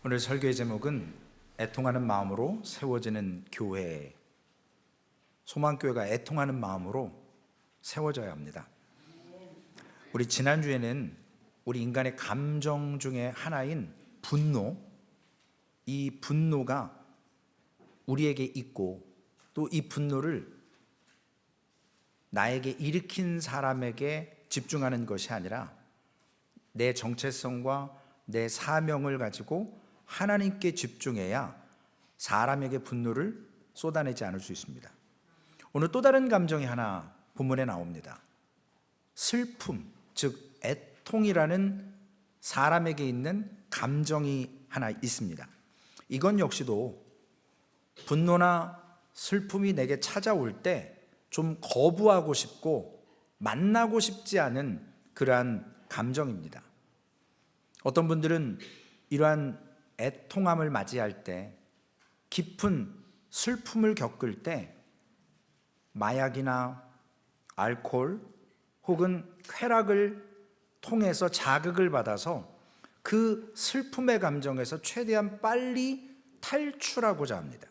오늘 설교의 제목은 애통하는 마음으로 세워지는 교회. 소망교회가 애통하는 마음으로 세워져야 합니다. 우리 지난주에는 우리 인간의 감정 중에 하나인 분노, 이 분노가 우리에게 있고 또 이 분노를 나에게 일으킨 사람에게 집중하는 것이 아니라 내 정체성과 내 사명을 가지고 하나님께 집중해야 사람에게 분노를 쏟아내지 않을 수 있습니다. 오늘 또 다른 감정이 하나 본문에 나옵니다. 슬픔, 즉 애통이라는 사람에게 있는 감정이 하나 있습니다. 이건 역시도 분노나 슬픔이 내게 찾아올 때 좀 거부하고 싶고 만나고 싶지 않은 그러한 감정입니다. 어떤 분들은 이러한 애통함을 맞이할 때, 깊은 슬픔을 겪을 때 마약이나 알코올 혹은 쾌락을 통해서 자극을 받아서 그 슬픔의 감정에서 최대한 빨리 탈출하고자 합니다.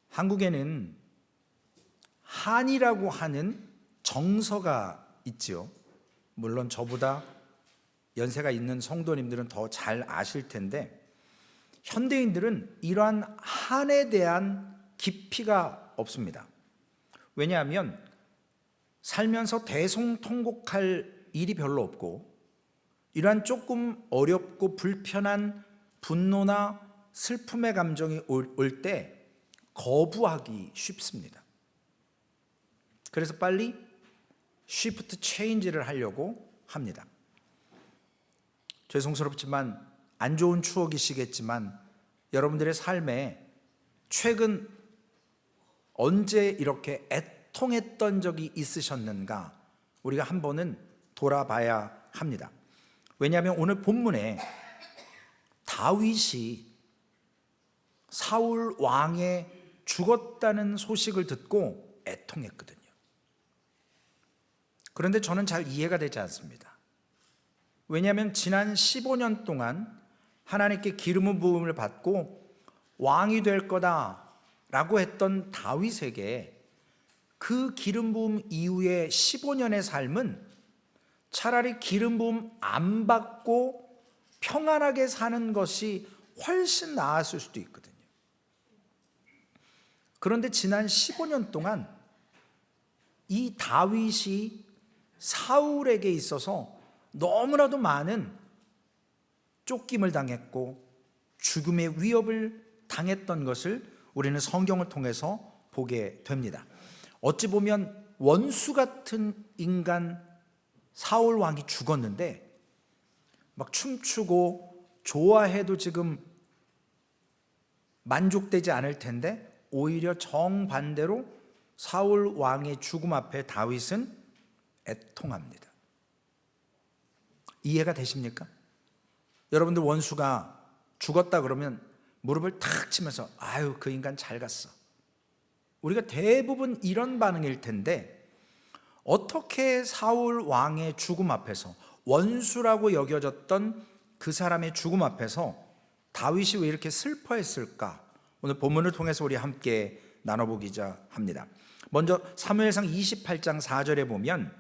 한국에는 한이라고 하는 정서가 있지요. 물론 저보다 연세가 있는 성도님들은 더 잘 아실 텐데, 현대인들은 이러한 한에 대한 깊이가 없습니다. 왜냐하면 살면서 대성통곡할 일이 별로 없고, 이러한 조금 어렵고 불편한 분노나 슬픔의 감정이 올 때 거부하기 쉽습니다. 그래서 빨리 쉬프트 체인지를 하려고 합니다. 죄송스럽지만 안 좋은 추억이시겠지만 여러분들의 삶에 최근 언제 이렇게 애통했던 적이 있으셨는가, 우리가 한 번은 돌아봐야 합니다. 왜냐하면 오늘 본문에 다윗이 사울 왕의 죽었다는 소식을 듣고 애통했거든요. 그런데 저는 잘 이해가 되지 않습니다. 왜냐하면 지난 15년 동안 하나님께 기름 부음을 받고 왕이 될 거다라고 했던 다윗에게 그 기름 부음 이후의 15년의 삶은 차라리 기름 부음 안 받고 평안하게 사는 것이 훨씬 나았을 수도 있거든요. 그런데 지난 15년 동안 이 다윗이 사울에게 있어서 너무나도 많은 쫓김을 당했고 죽음의 위협을 당했던 것을 우리는 성경을 통해서 보게 됩니다. 어찌 보면 원수 같은 인간 사울 왕이 죽었는데 막 춤추고 좋아해도 지금 만족되지 않을 텐데, 오히려 정반대로 사울 왕의 죽음 앞에 다윗은 애통합니다. 이해가 되십니까? 여러분들 원수가 죽었다 그러면 무릎을 탁 치면서 아유 그 인간 잘 갔어. 우리가 대부분 이런 반응일 텐데, 어떻게 사울 왕의 죽음 앞에서, 원수라고 여겨졌던 그 사람의 죽음 앞에서 다윗이 왜 이렇게 슬퍼했을까? 오늘 본문을 통해서 우리 함께 나눠보기자 합니다. 먼저 사무엘상 28장 4절에 보면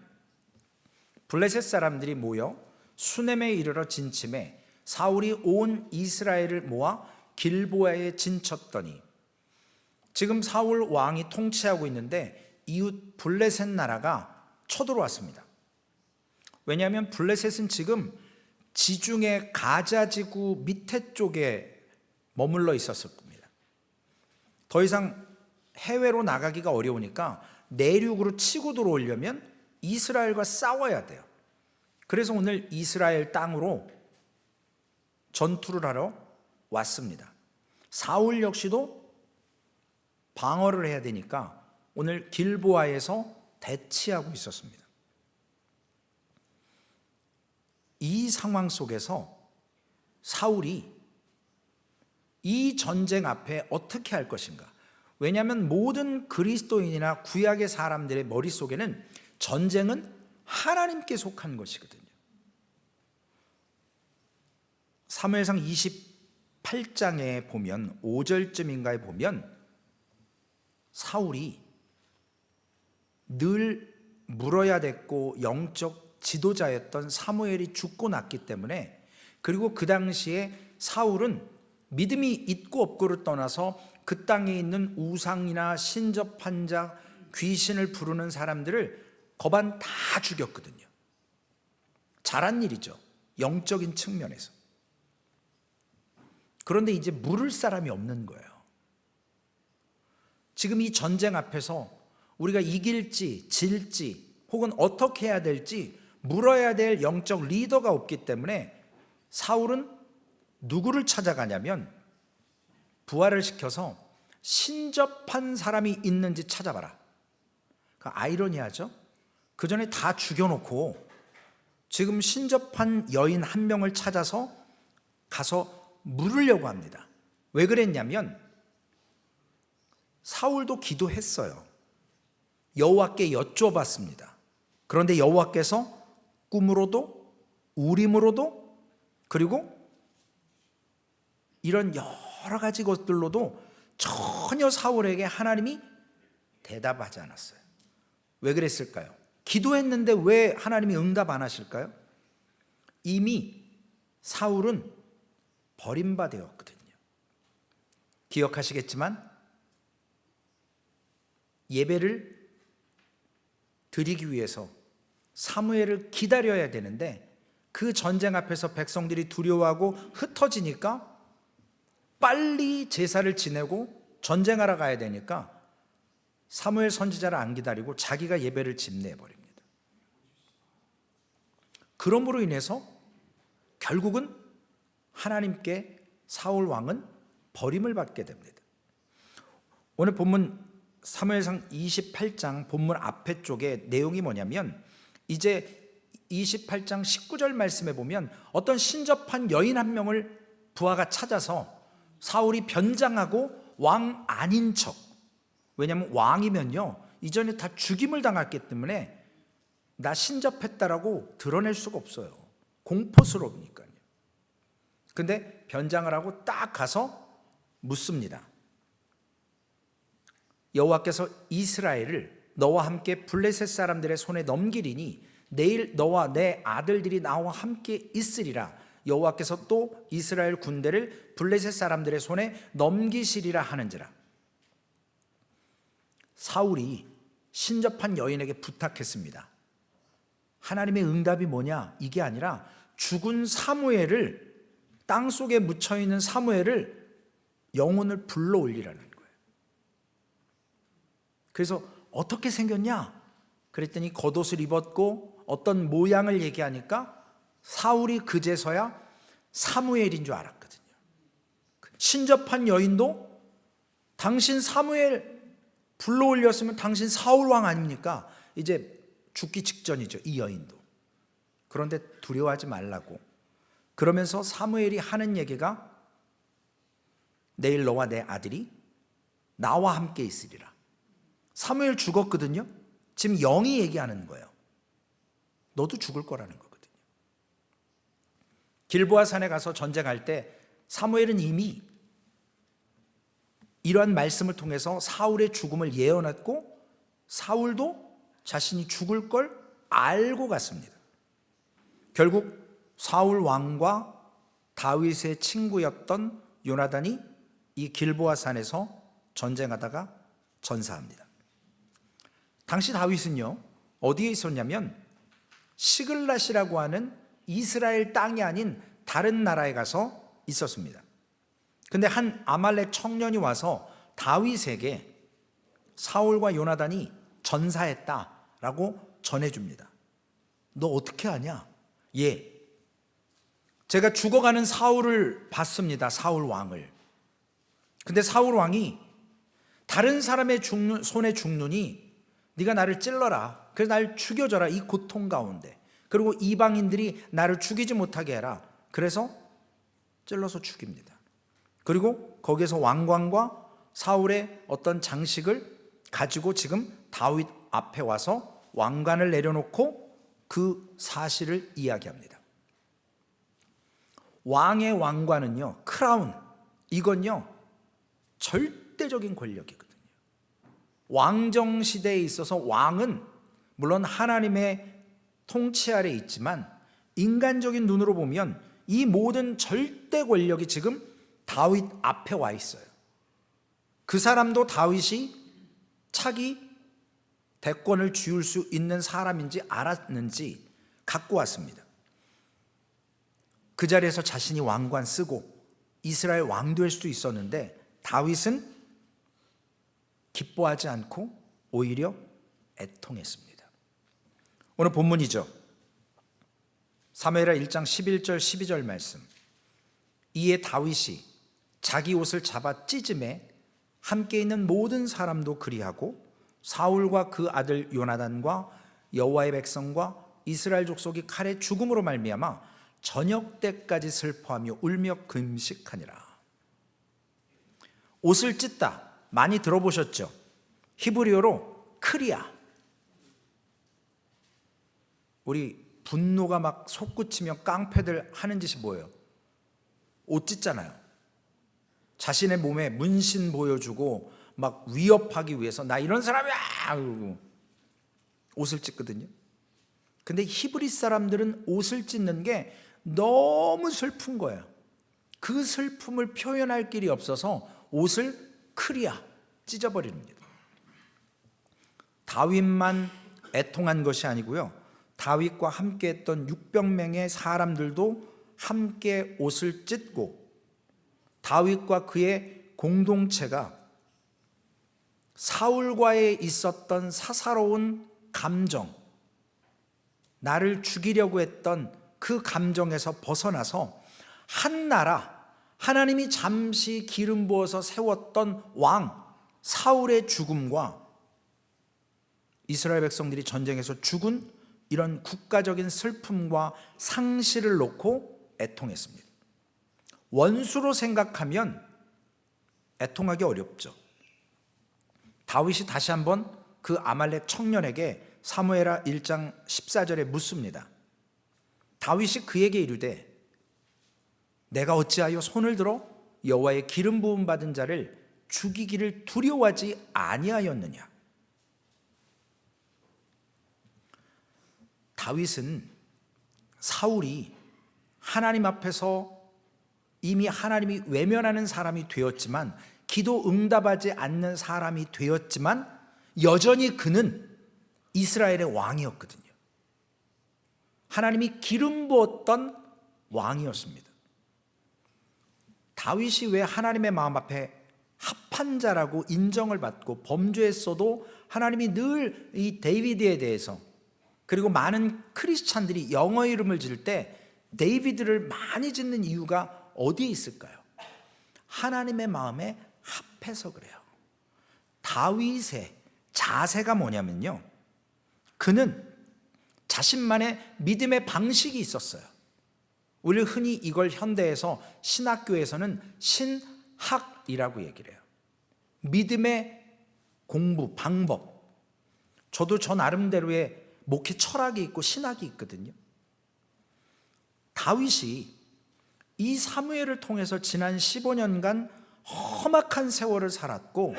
블레셋 사람들이 모여 수넴에 이르러 진침해 사울이 온 이스라엘을 모아 길보아에 진쳤더니, 지금 사울 왕이 통치하고 있는데 이웃 블레셋 나라가 쳐들어왔습니다. 왜냐하면 블레셋은 지금 지중해 가자 지구 밑에 쪽에 머물러 있었을 겁니다. 더 이상 해외로 나가기가 어려우니까 내륙으로 치고 들어오려면 이스라엘과 싸워야 돼요. 그래서 오늘 이스라엘 땅으로 전투를 하러 왔습니다. 사울 역시도 방어를 해야 되니까 오늘 길보아에서 대치하고 있었습니다. 이 상황 속에서 사울이 이 전쟁 앞에 어떻게 할 것인가? 왜냐하면 모든 그리스도인이나 구약의 사람들의 머릿속에는 전쟁은 하나님께 속한 것이거든요. 사무엘상 28장에 보면 5절쯤인가에 보면 사울이 늘 물어야 됐고 영적 지도자였던 사무엘이 죽고 났기 때문에, 그리고 그 당시에 사울은 믿음이 있고 없고를 떠나서 그 땅에 있는 우상이나 신접한 자, 귀신을 부르는 사람들을 거반 다 죽였거든요. 잘한 일이죠, 영적인 측면에서. 그런데 이제 물을 사람이 없는 거예요. 지금 이 전쟁 앞에서 우리가 이길지 질지 혹은 어떻게 해야 될지 물어야 될 영적 리더가 없기 때문에 사울은 누구를 찾아가냐면 부활을 시켜서 신접한 사람이 있는지 찾아봐라. 그 아이러니하죠? 그 전에 다 죽여놓고 지금 신접한 여인 한 명을 찾아서 가서 물으려고 합니다. 왜 그랬냐면 사울도 기도했어요. 여호와께 여쭤봤습니다. 그런데 여호와께서 꿈으로도 우림으로도 그리고 이런 여러 가지 것들로도 전혀 사울에게 하나님이 대답하지 않았어요. 왜 그랬을까요? 기도했는데 왜 하나님이 응답 안 하실까요? 이미 사울은 버림받았거든요. 기억하시겠지만 예배를 드리기 위해서 사무엘을 기다려야 되는데 그 전쟁 앞에서 백성들이 두려워하고 흩어지니까 빨리 제사를 지내고 전쟁하러 가야 되니까 사무엘 선지자를 안 기다리고 자기가 예배를 집내버립니다. 그러므로 인해서 결국은 하나님께 사울 왕은 버림을 받게 됩니다. 오늘 본문 사무엘상 28장 본문 앞에 쪽에 내용이 뭐냐면 이제 28장 19절 말씀에 보면 어떤 신접한 여인 한 명을 부하가 찾아서 사울이 변장하고 왕 아닌 척, 왜냐하면 왕이면요 이전에 다 죽임을 당했기 때문에 나 신접했다라고 드러낼 수가 없어요. 공포스러우니까요. 근데 변장을 하고 딱 가서 묻습니다. 여호와께서 이스라엘을 너와 함께 블레셋 사람들의 손에 넘기리니 내일 너와 내 아들들이 나와 함께 있으리라. 여호와께서 또 이스라엘 군대를 블레셋 사람들의 손에 넘기시리라 하는지라. 사울이 신접한 여인에게 부탁했습니다. 하나님의 응답이 뭐냐? 이게 아니라 죽은 사무엘을, 땅속에 묻혀있는 사무엘을 영혼을 불러 올리라는 거예요. 그래서 어떻게 생겼냐? 그랬더니 겉옷을 입었고 어떤 모양을 얘기하니까 사울이 그제서야 사무엘인 줄 알았거든요. 신접한 여인도 당신 사무엘 불러 올렸으면 당신 사울 왕 아닙니까? 이제 죽기 직전이죠, 이 여인도. 그런데 두려워하지 말라고. 그러면서 사무엘이 하는 얘기가 내일 너와 내 아들이 나와 함께 있으리라. 사무엘 죽었거든요. 지금 영이 얘기하는 거예요. 너도 죽을 거라는 거거든요. 길보아 산에 가서 전쟁할 때 사무엘은 이미 이러한 말씀을 통해서 사울의 죽음을 예언했고 사울도 자신이 죽을 걸 알고 갔습니다. 결국 사울 왕과 다윗의 친구였던 요나단이 이 길보아 산에서 전쟁하다가 전사합니다. 당시 다윗은요 어디에 있었냐면 시글랏이라고 하는 이스라엘 땅이 아닌 다른 나라에 가서 있었습니다. 근데 한 아말렉 청년이 와서 다윗에게 사울과 요나단이 전사했다라고 전해줍니다. 너 어떻게 아냐? 예, 제가 죽어가는 사울을 봤습니다. 사울 왕을. 근데 사울 왕이 다른 사람의 손에 죽느니 네가 나를 찔러라. 그래서 날 죽여줘라. 이 고통 가운데. 그리고 이방인들이 나를 죽이지 못하게 해라. 그래서 찔러서 죽입니다. 그리고 거기에서 왕관과 사울의 어떤 장식을 가지고 지금 다윗 앞에 와서 왕관을 내려놓고 그 사실을 이야기합니다. 왕의 왕관은요, 크라운, 이건요 절대적인 권력이거든요. 왕정 시대에 있어서 왕은 물론 하나님의 통치 아래 있지만 인간적인 눈으로 보면 이 모든 절대 권력이 지금 다윗 앞에 와 있어요. 그 사람도 다윗이 차기 대권을 쥐을 수 있는 사람인지 알았는지 갖고 왔습니다. 그 자리에서 자신이 왕관 쓰고 이스라엘 왕 될 수도 있었는데 다윗은 기뻐하지 않고 오히려 애통했습니다. 오늘 본문이죠. 사무엘하 1장 11절 12절 말씀. 이에 다윗이 자기 옷을 잡아 찢음에 함께 있는 모든 사람도 그리하고 사울과 그 아들 요나단과 여호와의 백성과 이스라엘 족속이 칼에 죽음으로 말미암아 저녁 때까지 슬퍼하며 울며 금식하니라. 옷을 찢다 많이 들어보셨죠? 히브리어로 크리아. 우리 분노가 막 솟구치며 깡패들 하는 짓이 뭐예요? 옷 찢잖아요. 자신의 몸에 문신 보여주고 막 위협하기 위해서 나 이런 사람이야! 그러고 옷을 찢거든요. 근데 히브리 사람들은 옷을 찢는 게 너무 슬픈 거예요. 그 슬픔을 표현할 길이 없어서 옷을 크리아, 찢어버립니다. 다윗만 애통한 것이 아니고요, 다윗과 함께 했던 600명의 사람들도 함께 옷을 찢고 다윗과 그의 공동체가 사울과의 있었던 사사로운 감정, 나를 죽이려고 했던 그 감정에서 벗어나서 한 나라, 하나님이 잠시 기름 부어서 세웠던 왕 사울의 죽음과 이스라엘 백성들이 전쟁에서 죽은 이런 국가적인 슬픔과 상실을 놓고 애통했습니다. 원수로 생각하면 애통하기 어렵죠. 다윗이 다시 한번 그 아말렉 청년에게 사무엘하 1장 14절에 묻습니다. 다윗이 그에게 이르되 내가 어찌하여 손을 들어 여호와의 기름 부음 받은 자를 죽이기를 두려워하지 아니하였느냐. 다윗은 사울이 하나님 앞에서 이미 하나님이 외면하는 사람이 되었지만, 기도 응답하지 않는 사람이 되었지만 여전히 그는 이스라엘의 왕이었거든요. 하나님이 기름 부었던 왕이었습니다. 다윗이 왜 하나님의 마음 앞에 합한 자라고 인정을 받고 범죄했어도 하나님이 늘 이 데이비드에 대해서, 그리고 많은 크리스찬들이 영어 이름을 지을 때 데이비드를 많이 짓는 이유가 어디에 있을까요? 하나님의 마음에 합해서 그래요. 다윗의 자세가 뭐냐면요, 그는 자신만의 믿음의 방식이 있었어요. 우리 흔히 이걸 현대에서 신학교에서는 신학이라고 얘기를 해요. 믿음의 공부, 방법. 저도 저 나름대로의 목회 철학이 있고 신학이 있거든요. 다윗이 이 사무엘을 통해서 지난 15년간 험악한 세월을 살았고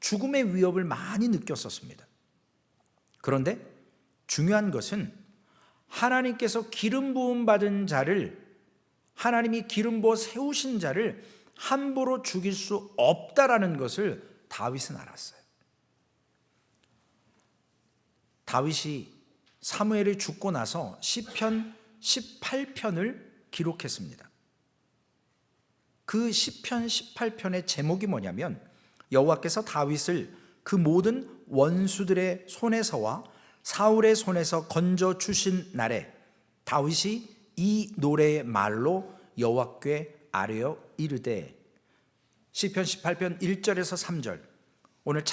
죽음의 위협을 많이 느꼈었습니다. 그런데 중요한 것은 하나님께서 기름 부음 받은 자를, 하나님이 기름 부어 세우신 자를 함부로 죽일 수 없다라는 것을 다윗은 알았어요. 다윗이 사무엘이 죽고 나서 시편 18편을 기록했습니다. 그 시편 18편의 제목이 뭐냐면, 여호와께서 다윗을 그 모든 원수들의 손에서와 사울의 손에서 건져 주신 날에 다윗이 이 노래의 말로 여호와께 아뢰어 이르되. 시편 18편 1절에서 3절. 오늘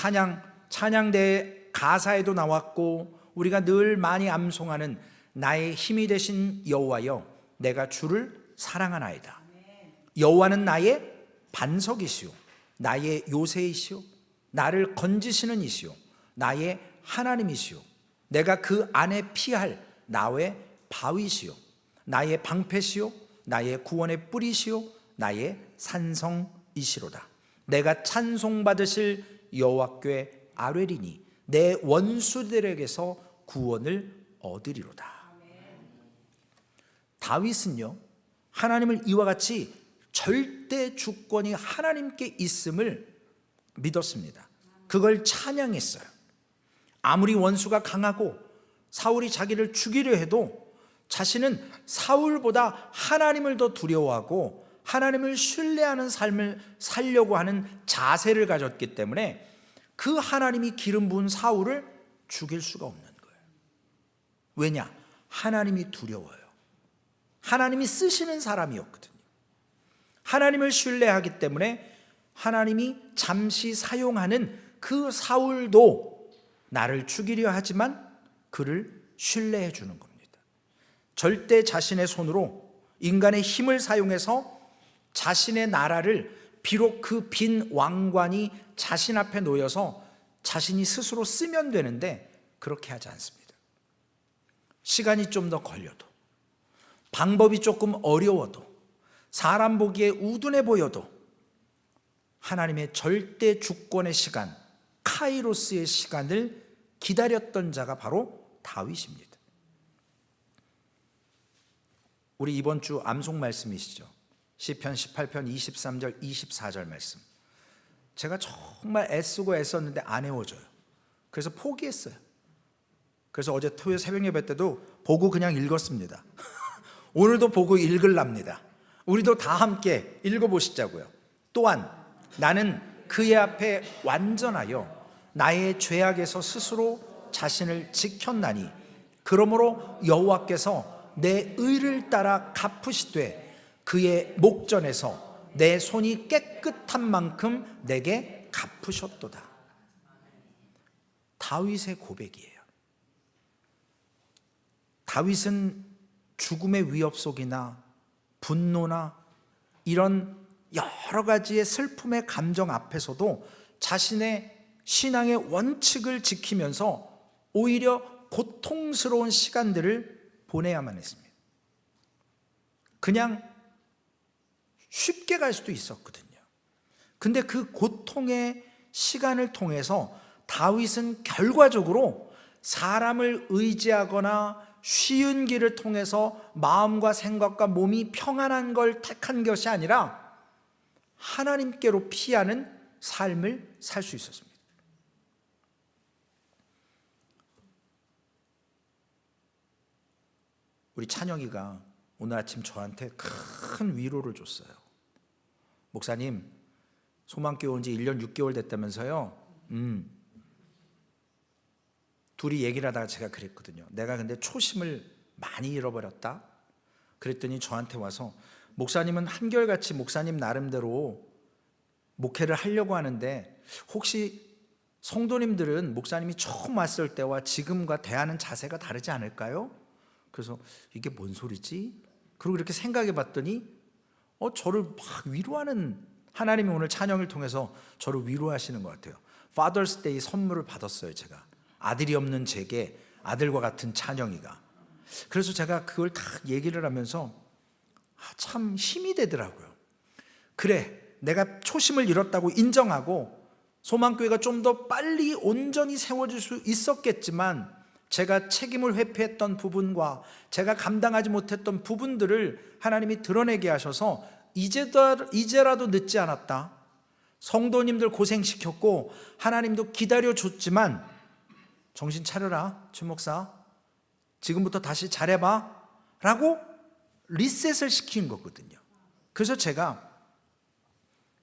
찬양대의 가사에도 나왔고 우리가 늘 많이 암송하는 나의 힘이 되신 여호와여, 내가 주를 사랑하나이다. 여호와는 나의 반석이시오, 나의 요새이시오, 나를 건지시는 이시오, 나의 하나님이시오, 내가 그 안에 피할 나의 바위시오, 나의 방패시오, 나의 구원의 뿌리시요 나의 산성이시로다. 내가 찬송받으실 여호와께 아뢰리니 내 원수들에게서 구원을 얻으리로다. 다윗은요, 하나님을 이와 같이 절대 주권이 하나님께 있음을 믿었습니다. 그걸 찬양했어요. 아무리 원수가 강하고 사울이 자기를 죽이려 해도 자신은 사울보다 하나님을 더 두려워하고 하나님을 신뢰하는 삶을 살려고 하는 자세를 가졌기 때문에 그 하나님이 기름 부은 사울을 죽일 수가 없는 거예요. 왜냐? 하나님이 두려워요. 하나님이 쓰시는 사람이었거든요. 하나님을 신뢰하기 때문에 하나님이 잠시 사용하는 그 사울도 나를 죽이려 하지만 그를 신뢰해 주는 겁니다. 절대 자신의 손으로 인간의 힘을 사용해서 자신의 나라를, 비록 그 빈 왕관이 자신 앞에 놓여서 자신이 스스로 쓰면 되는데 그렇게 하지 않습니다. 시간이 좀 더 걸려도, 방법이 조금 어려워도, 사람 보기에 우둔해 보여도 하나님의 절대 주권의 시간, 카이로스의 시간을 기다렸던 자가 바로 다윗입니다. 우리 이번 주 암송 말씀이시죠. 시편 18편 23절 24절 말씀. 제가 정말 애쓰고 애썼는데 안 외워져요. 그래서 포기했어요. 그래서 어제 토요일 새벽 예배 때도 보고 그냥 읽었습니다. 오늘도 보고 읽으랍니다. 우리도 다 함께 읽어보시자고요. 또한 나는 그의 앞에 완전하여 나의 죄악에서 스스로 자신을 지켰나니 그러므로 여호와께서 내 의를 따라 갚으시되 그의 목전에서 내 손이 깨끗한 만큼 내게 갚으셨도다. 다윗의 고백이에요. 다윗은 죽음의 위협 속이나 분노나 이런 여러 가지의 슬픔의 감정 앞에서도 자신의 신앙의 원칙을 지키면서 오히려 고통스러운 시간들을 보내야만 했습니다. 그냥 쉽게 갈 수도 있었거든요. 근데 그 고통의 시간을 통해서 다윗은 결과적으로 사람을 의지하거나 쉬운 길을 통해서 마음과 생각과 몸이 평안한 걸 택한 것이 아니라 하나님께로 피하는 삶을 살 수 있었습니다. 우리 찬영이가 오늘 아침 저한테 큰 위로를 줬어요. 목사님, 소망교회 온 지 1년 6개월 됐다면서요? 둘이 얘기를 하다가 제가 그랬거든요. 내가 근데 초심을 많이 잃어버렸다. 그랬더니 저한테 와서 목사님은 한결같이 목사님 나름대로 목회를 하려고 하는데 혹시 성도님들은 목사님이 처음 왔을 때와 지금과 대하는 자세가 다르지 않을까요? 그래서 이게 뭔 소리지? 그리고 이렇게 생각해 봤더니 저를 막 위로하는, 하나님이 오늘 찬양을 통해서 저를 위로하시는 것 같아요. Father's Day 선물을 받았어요. 제가 아들이 없는 제게 아들과 같은 찬영이가. 그래서 제가 그걸 다 얘기를 하면서 참 힘이 되더라고요. 그래, 내가 초심을 잃었다고 인정하고 소망교회가 좀 더 빨리 온전히 세워질 수 있었겠지만 제가 책임을 회피했던 부분과 제가 감당하지 못했던 부분들을 하나님이 드러내게 하셔서 이제라도 늦지 않았다. 성도님들 고생시켰고 하나님도 기다려줬지만 정신 차려라 최 목사, 지금부터 다시 잘해봐 라고 리셋을 시킨 거거든요. 그래서 제가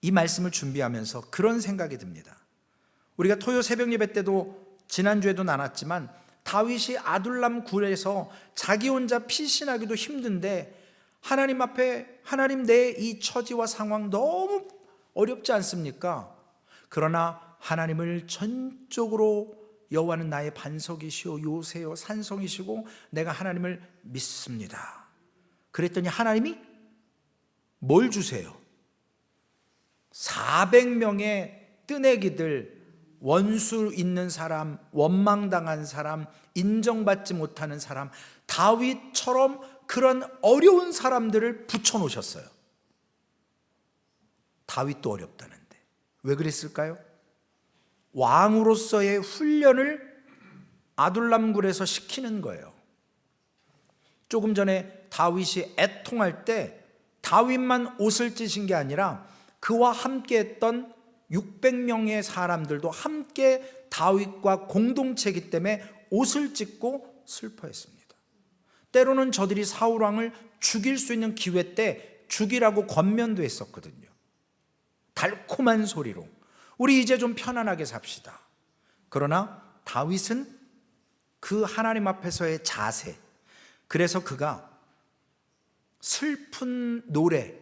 이 말씀을 준비하면서 그런 생각이 듭니다. 우리가 토요 새벽 예배 때도 지난주에도 나눴지만 다윗이 아둘람 굴에서 자기 혼자 피신하기도 힘든데 하나님 앞에, 하나님 내 이 처지와 상황 너무 어렵지 않습니까? 그러나 하나님을 전적으로 여호와는 나의 반석이시오 요새요 산성이시고 내가 하나님을 믿습니다. 그랬더니 하나님이 뭘 주세요? 400명의 뜨내기들, 원수 있는 사람, 원망당한 사람, 인정받지 못하는 사람, 다윗처럼 그런 어려운 사람들을 붙여놓으셨어요. 다윗도 어렵다는데 왜 그랬을까요? 왕으로서의 훈련을 아둘람굴에서 시키는 거예요. 조금 전에 다윗이 애통할 때 다윗만 옷을 찢은 게 아니라 그와 함께 했던 600명의 사람들도 함께 다윗과 공동체이기 때문에 옷을 찢고 슬퍼했습니다. 때로는 저들이 사울 왕을 죽일 수 있는 기회 때 죽이라고 권면도 했었거든요. 달콤한 소리로 우리 이제 좀 편안하게 삽시다. 그러나 다윗은 그 하나님 앞에서의 자세, 그래서 그가 슬픈 노래,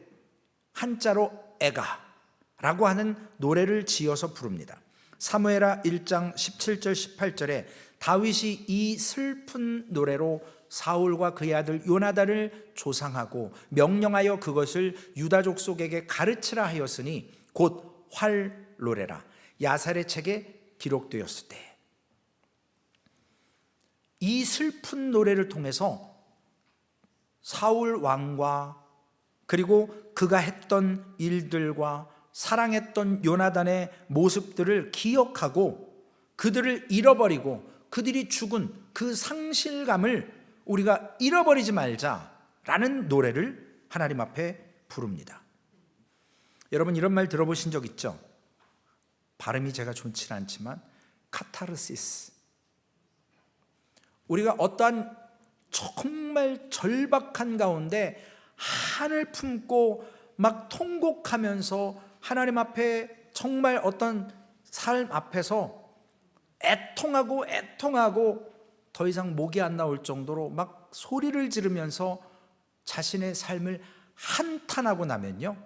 한자로 애가라고 하는 노래를 지어서 부릅니다. 사무엘하 1장 17절 18절에 다윗이 이 슬픈 노래로 사울과 그의 아들 요나단을 조상하고 명령하여 그것을 유다 족속에게 가르치라 하였으니 곧 활노래라. 야살의 책에 기록되었을 때 이 슬픈 노래를 통해서 사울 왕과 그리고 그가 했던 일들과 사랑했던 요나단의 모습들을 기억하고 그들을 잃어버리고 그들이 죽은 그 상실감을 우리가 잃어버리지 말자라는 노래를 하나님 앞에 부릅니다. 여러분 이런 말 들어보신 적 있죠? 발음이 제가 좋지는 않지만 카타르시스. 우리가 어떠한 정말 절박한 가운데 한을 품고 막 통곡하면서 하나님 앞에 정말 어떤 삶 앞에서 애통하고 더 이상 목이 안 나올 정도로 막 소리를 지르면서 자신의 삶을 한탄하고 나면요,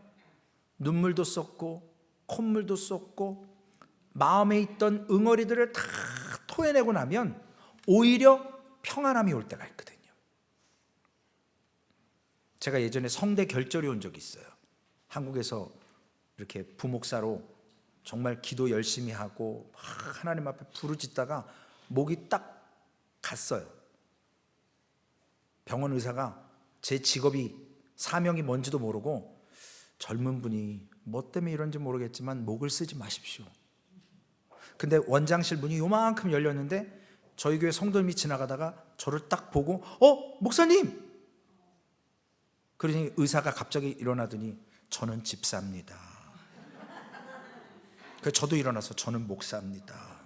눈물도 쏟고 콧물도 쏟고 마음에 있던 응어리들을 다 토해내고 나면 오히려 평안함이 올 때가 있거든요. 제가 예전에 성대 결절이 온 적이 있어요. 한국에서 이렇게 부목사로 정말 기도 열심히 하고 하나님 앞에 부르짖다가 목이 딱 갔어요. 병원 의사가 제 직업이 사명이 뭔지도 모르고 젊은 분이 뭐 때문에 이런지 모르겠지만 목을 쓰지 마십시오. 근데 원장실 문이 요만큼 열렸는데 저희 교회 성도님이 지나가다가 저를 딱 보고 목사님! 그러니 의사가 갑자기 일어나더니 저는 집사입니다. 그래서 저도 일어나서 저는 목사입니다.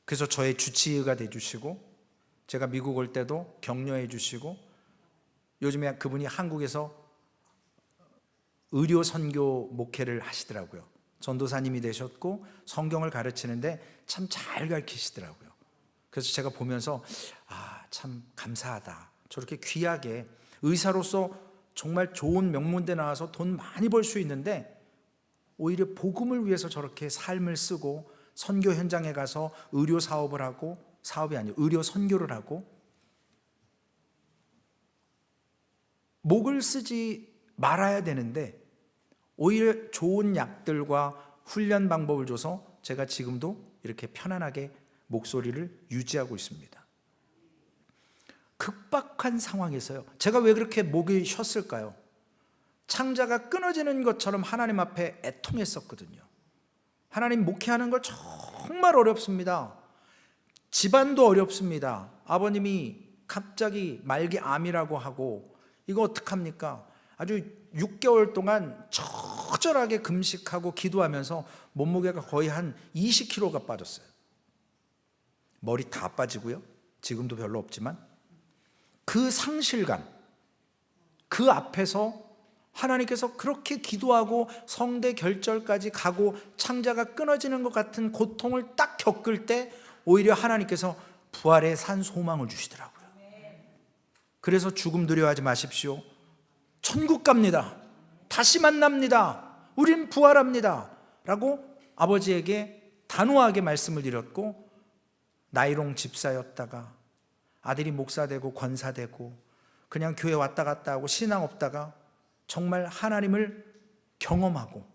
그래서 저의 주치의가 돼주시고 제가 미국 올 때도 격려해 주시고 요즘에 그분이 한국에서 의료 선교 목회를 하시더라고요. 전도사님이 되셨고 성경을 가르치는데 참 잘 가르치시더라고요. 그래서 제가 보면서 참 감사하다. 저렇게 귀하게 의사로서 정말 좋은 명문대 나와서 돈 많이 벌 수 있는데 오히려 복음을 위해서 저렇게 삶을 쓰고 선교 현장에 가서 의료 사업을 하고, 사업이 아니고 의료 선교를 하고, 목을 쓰지 말아야 되는데 오히려 좋은 약들과 훈련 방법을 줘서 제가 지금도 이렇게 편안하게 목소리를 유지하고 있습니다. 급박한 상황에서요, 제가 왜 그렇게 목이 쉬었을까요? 창자가 끊어지는 것처럼 하나님 앞에 애통했었거든요. 하나님, 목회하는 거 정말 어렵습니다. 집안도 어렵습니다. 아버님이 갑자기 말기 암이라고 하고 이거 어떡합니까? 아주 6개월 동안 처절하게 금식하고 기도하면서 몸무게가 거의 한 20kg가 빠졌어요. 머리 다 빠지고요. 지금도 별로 없지만 그 상실감, 그 앞에서 하나님께서 그렇게 기도하고 성대 결절까지 가고 창자가 끊어지는 것 같은 고통을 딱 겪을 때 오히려 하나님께서 부활의 산 소망을 주시더라고요. 그래서 죽음 두려워하지 마십시오. 천국 갑니다. 다시 만납니다. 우린 부활합니다. 라고 아버지에게 단호하게 말씀을 드렸고, 나이롱 집사였다가 아들이 목사되고 권사되고 그냥 교회 왔다 갔다 하고 신앙 없다가 정말 하나님을 경험하고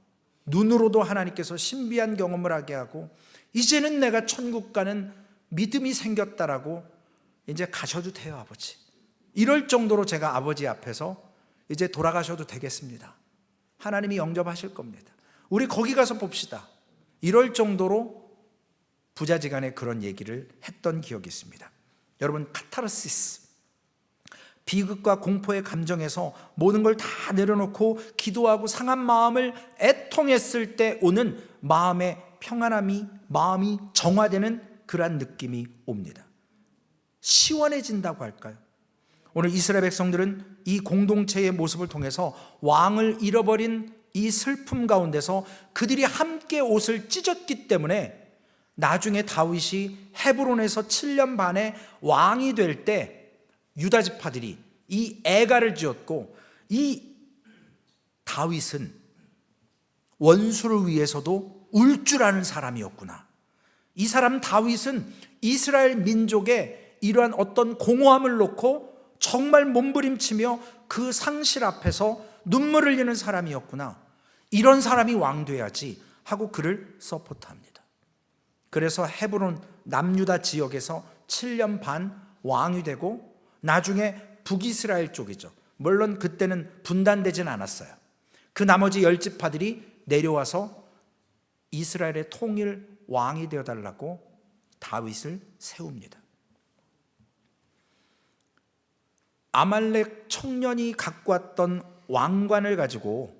눈으로도 하나님께서 신비한 경험을 하게 하고 이제는 내가 천국 가는 믿음이 생겼다라고 이제 가셔도 돼요, 아버지. 이럴 정도로 제가 아버지 앞에서 이제 돌아가셔도 되겠습니다. 하나님이 영접하실 겁니다. 우리 거기 가서 봅시다. 이럴 정도로 부자지간에 그런 얘기를 했던 기억이 있습니다. 여러분, 카타르시스, 비극과 공포의 감정에서 모든 걸 다 내려놓고 기도하고 상한 마음을 애통했을 때 오는 마음의 평안함이, 마음이 정화되는 그러한 느낌이 옵니다. 시원해진다고 할까요? 오늘 이스라엘 백성들은 이 공동체의 모습을 통해서 왕을 잃어버린 이 슬픔 가운데서 그들이 함께 옷을 찢었기 때문에 나중에 다윗이 헤브론에서 7년 반에 왕이 될 때 유다 지파들이 이 애가를 지었고, 이 다윗은 원수를 위해서도 울 줄 아는 사람이었구나. 이 사람 다윗은 이스라엘 민족의 이러한 어떤 공허함을 놓고 정말 몸부림치며 그 상실 앞에서 눈물을 흘리는 사람이었구나. 이런 사람이 왕 돼야지 하고 그를 서포트합니다. 그래서 헤브론 남유다 지역에서 7년 반 왕이 되고, 나중에 북이스라엘 쪽이죠. 물론 그때는 분단되진 않았어요. 그 나머지 10지파들이 내려와서 이스라엘의 통일 왕이 되어달라고 다윗을 세웁니다. 아말렉 청년이 갖고 왔던 왕관을 가지고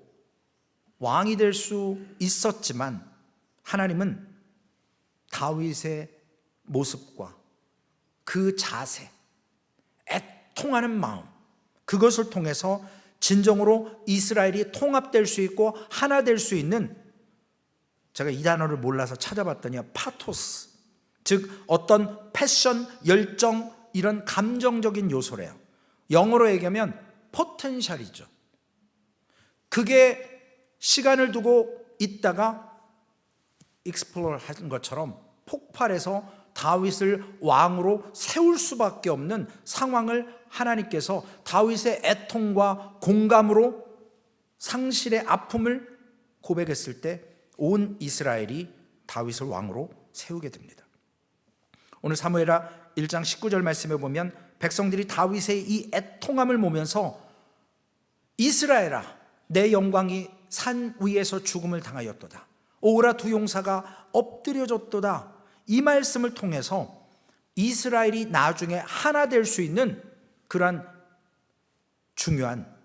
왕이 될 수 있었지만, 하나님은 다윗의 모습과 그 자세, 애통하는 마음, 그것을 통해서 진정으로 이스라엘이 통합될 수 있고 하나 될 수 있는, 제가 이 단어를 몰라서 찾아봤더니 파토스, 즉 어떤 패션, 열정, 이런 감정적인 요소래요. 영어로 얘기하면 포텐셜이죠. 그게 시간을 두고 있다가 익스플로어 한 것처럼 폭발해서 다윗을 왕으로 세울 수밖에 없는 상황을 하나님께서 다윗의 애통과 공감으로 상실의 아픔을 고백했을 때 온 이스라엘이 다윗을 왕으로 세우게 됩니다. 오늘 사무엘하 1장 19절 말씀에 보면 백성들이 다윗의 이 애통함을 보면서 이스라엘아, 내 영광이 산 위에서 죽음을 당하였도다. 오라 두 용사가 엎드려졌도다. 이 말씀을 통해서 이스라엘이 나중에 하나 될 수 있는 그러한 중요한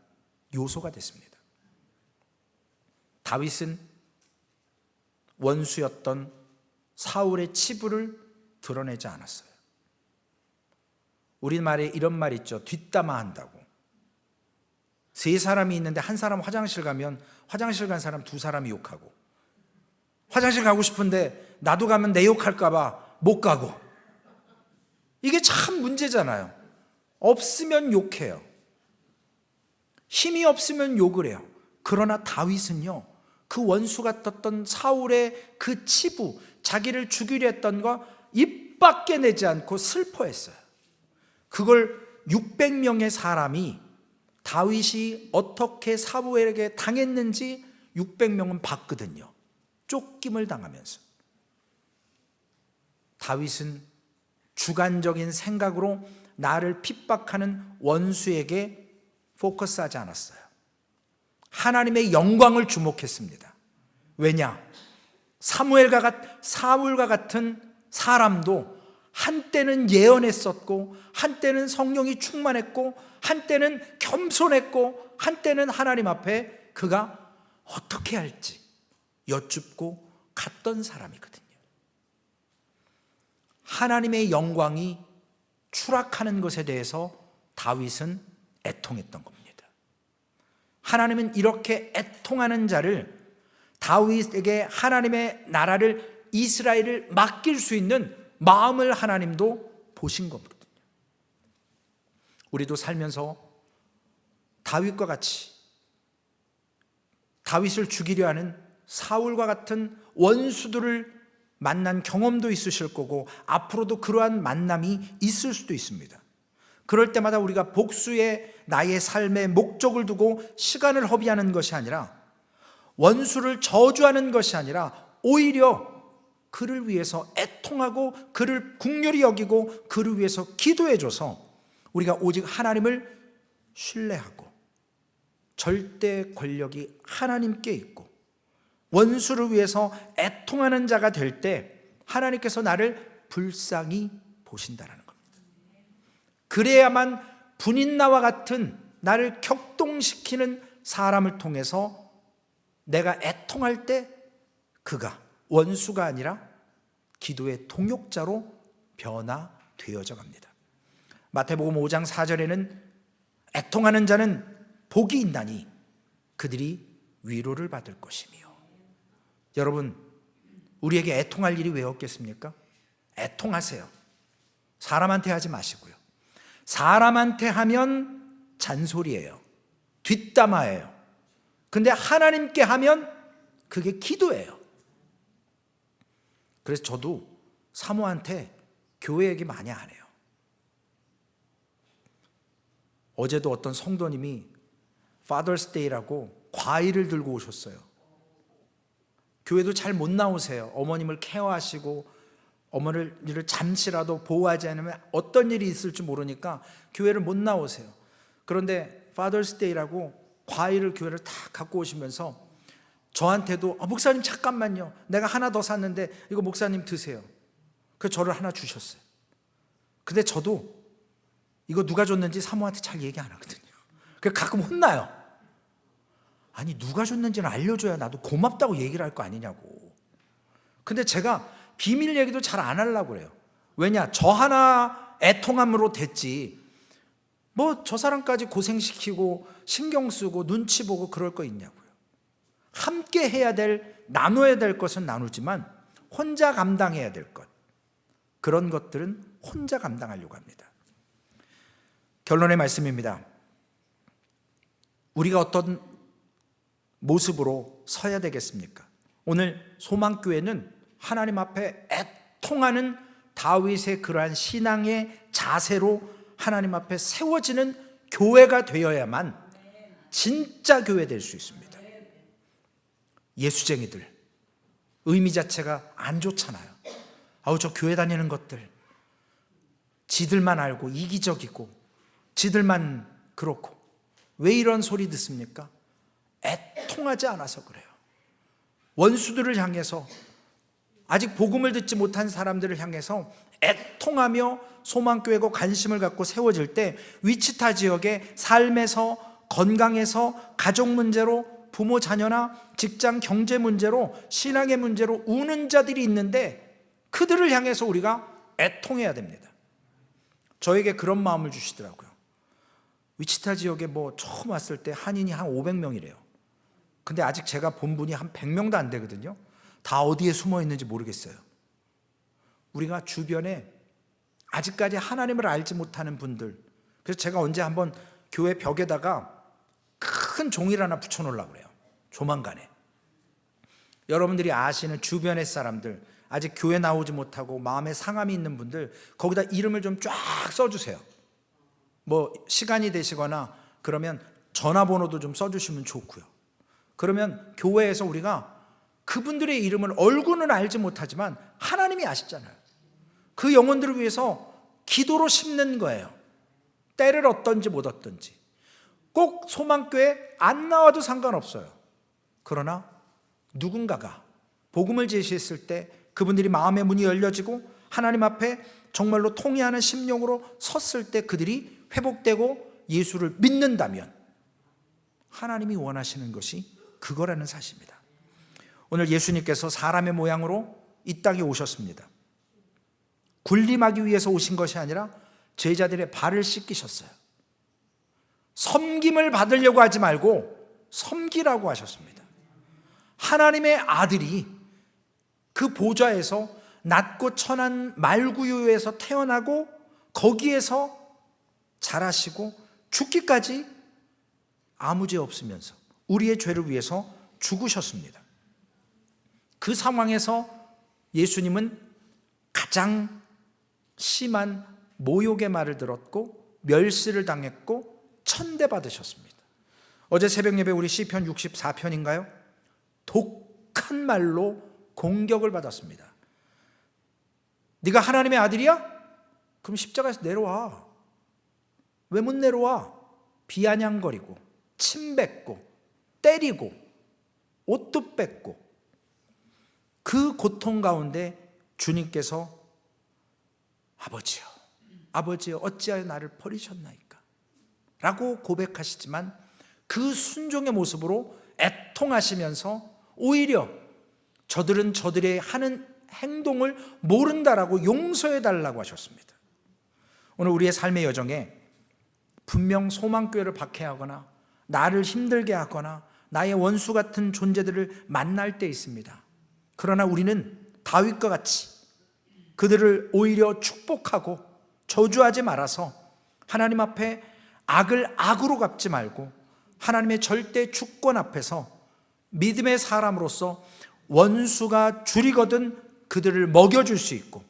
요소가 됐습니다. 다윗은 원수였던 사울의 치부를 드러내지 않았어요. 우리말에 이런 말 있죠. 뒷담화 한다고. 세 사람이 있는데 한 사람 화장실 가면 화장실 간 사람 두 사람이 욕하고, 화장실 가고 싶은데 나도 가면 내 욕할까 봐 못 가고. 이게 참 문제잖아요. 없으면 욕해요. 힘이 없으면 욕을 해요. 그러나 다윗은요, 그 원수 같았던 사울의 그 치부, 자기를 죽이려 했던 거 입 밖에 내지 않고 슬퍼했어요. 그걸 600명의 사람이 다윗이 어떻게 사무엘에게 당했는지 600명은 봤거든요. 쫓김을 당하면서. 다윗은 주관적인 생각으로 나를 핍박하는 원수에게 포커스하지 않았어요. 하나님의 영광을 주목했습니다. 왜냐? 사울과 같은 사람도 한때는 예언했었고, 한때는 성령이 충만했고, 한때는 겸손했고, 한때는 하나님 앞에 그가 어떻게 할지 여쭙고 갔던 사람이거든요. 하나님의 영광이 추락하는 것에 대해서 다윗은 애통했던 겁니다. 하나님은 이렇게 애통하는 자를, 다윗에게 하나님의 나라를, 이스라엘을 맡길 수 있는 마음을 하나님도 보신 겁니다. 우리도 살면서 다윗과 같이 다윗을 죽이려 하는 사울과 같은 원수들을 만난 경험도 있으실 거고, 앞으로도 그러한 만남이 있을 수도 있습니다. 그럴 때마다 우리가 복수의 나의 삶의 목적을 두고 시간을 허비하는 것이 아니라, 원수를 저주하는 것이 아니라 오히려 그를 위해서 애통하고 그를 긍휼히 여기고 그를 위해서 기도해줘서 우리가 오직 하나님을 신뢰하고 절대 권력이 하나님께 있고 원수를 위해서 애통하는 자가 될 때 하나님께서 나를 불쌍히 보신다는 겁니다. 그래야만 분인나와 같은 나를 격동시키는 사람을 통해서 내가 애통할 때 그가 원수가 아니라 기도의 동역자로 변화되어져 갑니다. 마태복음 5장 4절에는 애통하는 자는 복이 있나니 그들이 위로를 받을 것이며. 여러분, 우리에게 애통할 일이 왜 없겠습니까? 애통하세요. 사람한테 하지 마시고요. 사람한테 하면 잔소리예요. 뒷담화예요. 근데 하나님께 하면 그게 기도예요. 그래서 저도 사모한테 교회 얘기 많이 안 해요. 어제도 어떤 성도님이 Father's Day라고 과일을 들고 오셨어요. 교회도 잘 못 나오세요. 어머님을 케어하시고 어머니를 잠시라도 보호하지 않으면 어떤 일이 있을지 모르니까 교회를 못 나오세요. 그런데 Father's Day라고 과일을 교회를 다 갖고 오시면서 저한테도 목사님 잠깐만요. 내가 하나 더 샀는데 이거 목사님 드세요. 그래서 저를 하나 주셨어요. 근데 저도 이거 누가 줬는지 사모한테 잘 얘기 안 하거든요. 그래서 가끔 혼나요. 아니 누가 줬는지는 알려줘야 나도 고맙다고 얘기를 할 거 아니냐고. 근데 제가 비밀 얘기도 잘 안 하려고 그래요. 왜냐? 저 하나 애통함으로 됐지 뭐 저 사람까지 고생시키고 신경 쓰고 눈치 보고 그럴 거 있냐고요. 함께 해야 될, 나눠야 될 것은 나누지만 혼자 감당해야 될 것, 그런 것들은 혼자 감당하려고 합니다. 결론의 말씀입니다. 우리가 어떤 모습으로 서야 되겠습니까? 오늘 소망교회는 하나님 앞에 애통하는 다윗의 그러한 신앙의 자세로 하나님 앞에 세워지는 교회가 되어야만 진짜 교회 될 수 있습니다. 예수쟁이들 의미 자체가 안 좋잖아요. 저 교회 다니는 것들 지들만 알고 이기적이고 지들만 그렇고 왜 이런 소리 듣습니까? 애통하지 않아서 그래요. 원수들을 향해서 아직 복음을 듣지 못한 사람들을 향해서 애통하며 소망교회고 관심을 갖고 세워질 때 위치타 지역의 삶에서 건강에서 가족 문제로 부모 자녀나 직장 경제 문제로 신앙의 문제로 우는 자들이 있는데 그들을 향해서 우리가 애통해야 됩니다. 저에게 그런 마음을 주시더라고요. 위치타 지역에 처음 왔을 때 한인이 한 500명이래요. 근데 아직 제가 본 분이 한 100명도 안 되거든요. 다 어디에 숨어 있는지 모르겠어요. 우리가 주변에 아직까지 하나님을 알지 못하는 분들, 그래서 제가 언제 한번 교회 벽에다가 큰 종이를 하나 붙여놓으려고 그래요. 조만간에. 여러분들이 아시는 주변의 사람들, 아직 교회 나오지 못하고 마음에 상함이 있는 분들, 거기다 이름을 좀 쫙 써주세요. 시간이 되시거나 그러면 전화번호도 좀 써주시면 좋고요. 그러면 교회에서 우리가 그분들의 이름을 얼굴은 알지 못하지만 하나님이 아시잖아요. 그 영혼들을 위해서 기도로 심는 거예요. 때를 얻든지 못 얻든지. 꼭 소망교회 안 나와도 상관없어요. 그러나 누군가가 복음을 제시했을 때 그분들이 마음의 문이 열려지고 하나님 앞에 정말로 통회하는 심령으로 섰을 때 그들이 회복되고 예수를 믿는다면 하나님이 원하시는 것이 그거라는 사실입니다. 오늘 예수님께서 사람의 모양으로 이 땅에 오셨습니다. 군림하기 위해서 오신 것이 아니라 제자들의 발을 씻기셨어요. 섬김을 받으려고 하지 말고 섬기라고 하셨습니다. 하나님의 아들이 그 보좌에서 낮고 천한 말구유에서 태어나고 거기에서 자라시고 죽기까지 아무 죄 없으면서 우리의 죄를 위해서 죽으셨습니다. 그 상황에서 예수님은 가장 심한 모욕의 말을 들었고 멸시를 당했고 천대받으셨습니다. 어제 새벽 예배 우리 시편 64편인가요? 독한 말로 공격을 받았습니다. 네가 하나님의 아들이야? 그럼 십자가에서 내려와. 왜 못 내려와? 비아냥거리고 침 뱉고 때리고 옷도 뺏고 그 고통 가운데 주님께서 아버지여 어찌하여 나를 버리셨나이까 라고 고백하시지만 그 순종의 모습으로 애통하시면서 오히려 저들은 저들의 하는 행동을 모른다라고 용서해 달라고 하셨습니다. 오늘 우리의 삶의 여정에 분명 소망교회를 박해하거나 나를 힘들게 하거나 나의 원수 같은 존재들을 만날 때 있습니다. 그러나 우리는 다윗과 같이 그들을 오히려 축복하고 저주하지 말아서 하나님 앞에 악을 악으로 갚지 말고 하나님의 절대 주권 앞에서 믿음의 사람으로서 원수가 줄이거든 그들을 먹여줄 수 있고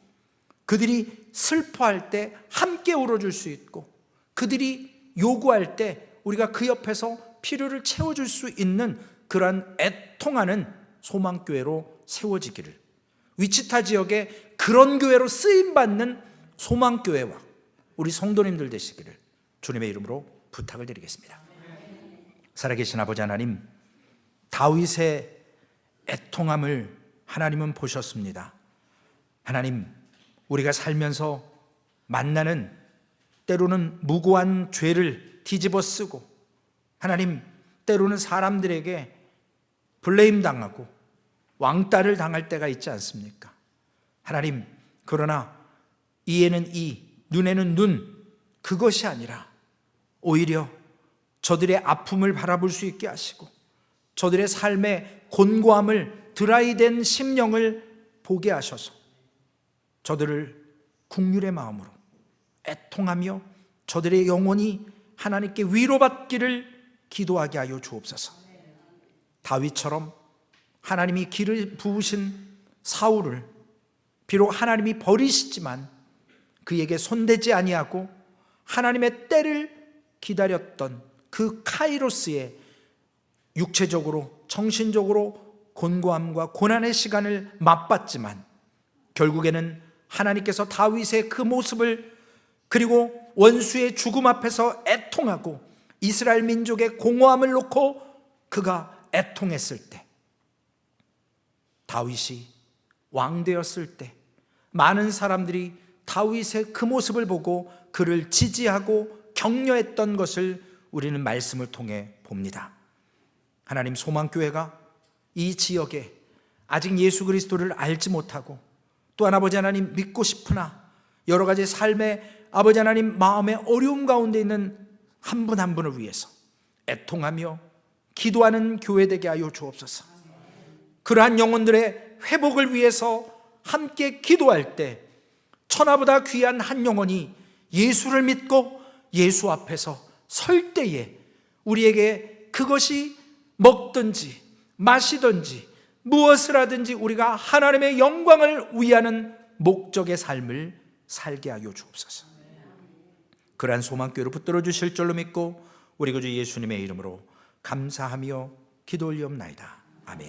그들이 슬퍼할 때 함께 울어줄 수 있고 그들이 요구할 때 우리가 그 옆에서 필요를 채워줄 수 있는 그러한 애통하는 소망교회로 세워지기를, 위치타 지역에 그런 교회로 쓰임받는 소망교회와 우리 성도님들 되시기를 주님의 이름으로 부탁을 드리겠습니다. 살아계신 아버지 하나님, 다윗의 애통함을 하나님은 보셨습니다. 하나님, 우리가 살면서 만나는 때로는 무고한 죄를 뒤집어 쓰고 하나님, 때로는 사람들에게 블레임 당하고 왕따를 당할 때가 있지 않습니까? 하나님, 그러나 이에는 이, 눈에는 눈, 그것이 아니라 오히려 저들의 아픔을 바라볼 수 있게 하시고 저들의 삶의 곤고함을, 드라이된 심령을 보게 하셔서 저들을 긍휼의 마음으로 애통하며 저들의 영혼이 하나님께 위로받기를 기도하게 하여 주옵소서. 다윗처럼 하나님이 기를 부으신 사울을 비록 하나님이 버리시지만 그에게 손대지 아니하고 하나님의 때를 기다렸던 그 카이로스의 육체적으로 정신적으로 곤고함과 고난의 시간을 맛봤지만 결국에는 하나님께서 다윗의 그 모습을 그리고 원수의 죽음 앞에서 애통하고 이스라엘 민족의 공허함을 놓고 그가 애통했을 때, 다윗이 왕되었을 때 많은 사람들이 다윗의 그 모습을 보고 그를 지지하고 격려했던 것을 우리는 말씀을 통해 봅니다. 하나님, 소망교회가 이 지역에 아직 예수 그리스도를 알지 못하고 또한 아버지 하나님 믿고 싶으나 여러 가지 삶의 아버지 하나님 마음의 어려움 가운데 있는 한 분 한 분을 위해서 애통하며 기도하는 교회 되게 하여 주옵소서. 그러한 영혼들의 회복을 위해서 함께 기도할 때 천하보다 귀한 한 영혼이 예수를 믿고 예수 앞에서 설 때에 우리에게 그것이 먹든지 마시든지 무엇을 하든지 우리가 하나님의 영광을 위하는 목적의 삶을 살게 하여 주옵소서. 그러한 소망교회로 붙들어 주실 줄로 믿고 우리 구주 예수님의 이름으로 감사하며 기도 올리옵나이다. 아멘.